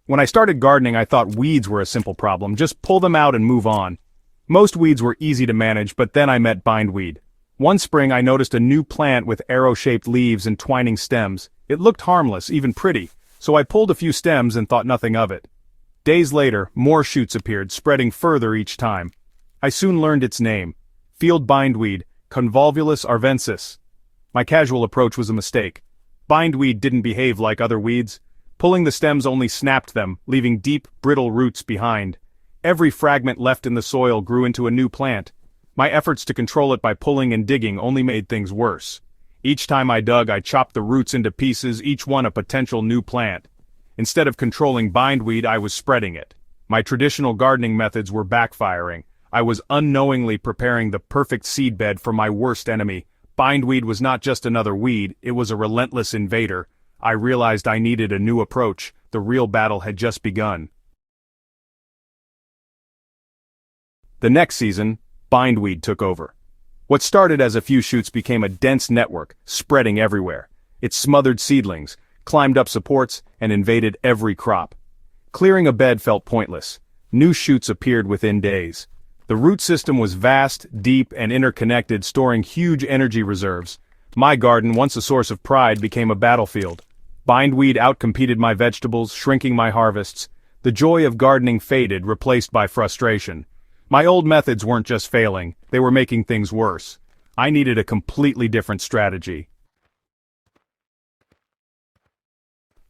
When I started gardening, I thought weeds were a simple problem, just pull them out and move on. Most weeds were easy to manage, but then I met bindweed. One spring I noticed a new plant with arrow-shaped leaves and twining stems. It looked harmless, even pretty, so I pulled a few stems and thought nothing of it. Days later, more shoots appeared, spreading further each time. I soon learned its name. Field bindweed, Convolvulus arvensis. My casual approach was a mistake. Bindweed didn't behave like other weeds. Pulling the stems only snapped them, leaving deep, brittle roots behind. Every fragment left in the soil grew into a new plant. My efforts to control it by pulling and digging only made things worse. Each time I dug, I chopped the roots into pieces, each one a potential new plant. Instead of controlling bindweed, I was spreading it. My traditional gardening methods were backfiring. I was unknowingly preparing the perfect seedbed for my worst enemy. Bindweed was not just another weed, it was a relentless invader. I realized I needed a new approach. The real battle had just begun. The next season, bindweed took over. What started as a few shoots became a dense network, spreading everywhere. It smothered seedlings, climbed up supports, and invaded every crop. Clearing a bed felt pointless. New shoots appeared within days. The root system was vast, deep, and interconnected, storing huge energy reserves. My garden, once a source of pride, became a battlefield. Bindweed outcompeted my vegetables, shrinking my harvests. The joy of gardening faded, replaced by frustration. My old methods weren't just failing, they were making things worse. I needed a completely different strategy.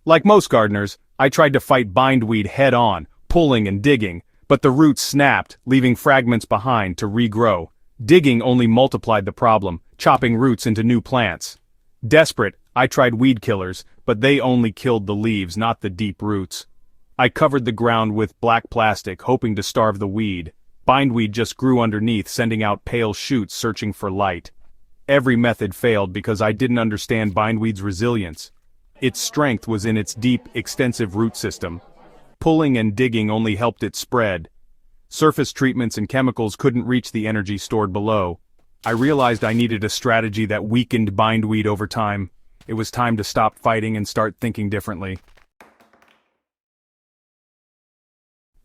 Like most gardeners, I tried to fight bindweed head-on, pulling and digging, but the roots snapped, leaving fragments behind to regrow. Digging only multiplied the problem, chopping roots into new plants. Desperate, I tried weed killers, but they only killed the leaves, not the deep roots. I covered the ground with black plastic, hoping to starve the weed. Bindweed just grew underneath, sending out pale shoots searching for light. Every method failed because I didn't understand bindweed's resilience. Its strength was in its deep, extensive root system. Pulling and digging only helped it spread. Surface treatments and chemicals couldn't reach the energy stored below. I realized I needed a strategy that weakened bindweed over time. It was time to stop fighting and start thinking differently.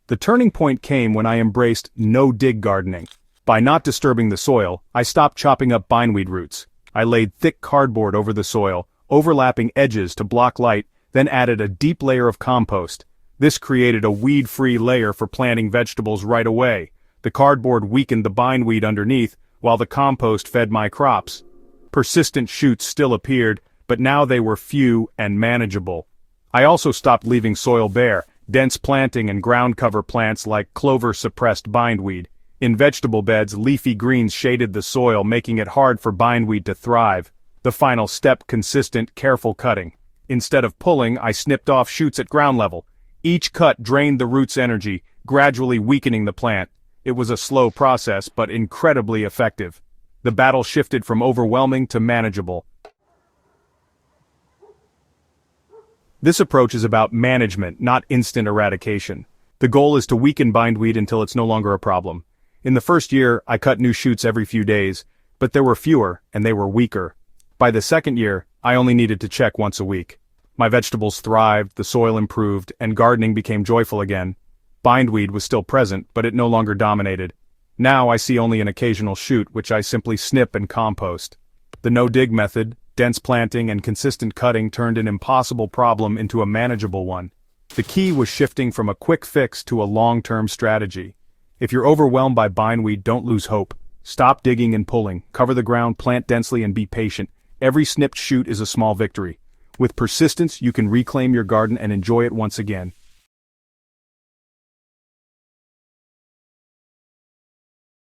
The turning point came when I embraced no-dig gardening. By not disturbing the soil, I stopped chopping up bindweed roots. I laid thick cardboard over the soil, overlapping edges to block light, then added a deep layer of compost. This created a weed-free layer for planting vegetables right away. The cardboard weakened the bindweed underneath, while the compost fed my crops. Persistent shoots still appeared, but now they were few and manageable. I also stopped leaving soil bare. Dense planting and ground cover plants like clover suppressed bindweed. In vegetable beds, leafy greens shaded the soil, making it hard for bindweed to thrive. The final step: consistent, careful cutting. Instead of pulling, I snipped off shoots at ground level. Each cut drained the root's energy, gradually weakening the plant. It was a slow process, but incredibly effective. The battle shifted from overwhelming to manageable. This approach is about management, not instant eradication. The goal is to weaken bindweed until it's no longer a problem. In the first year, I cut new shoots every few days, but there were fewer, and they were weaker. By the second year, I only needed to check once a week. My vegetables thrived, the soil improved, and gardening became joyful again. Bindweed was still present, but it no longer dominated. Now I see only an occasional shoot, which I simply snip and compost. The no-dig method, dense planting and consistent cutting, turned an impossible problem into a manageable one. The key was shifting from a quick fix to a long-term strategy. If you're overwhelmed by bindweed, don't lose hope. Stop digging and pulling, cover the ground, plant densely, and be patient. Every snipped shoot is a small victory. With persistence, you can reclaim your garden and enjoy it once again.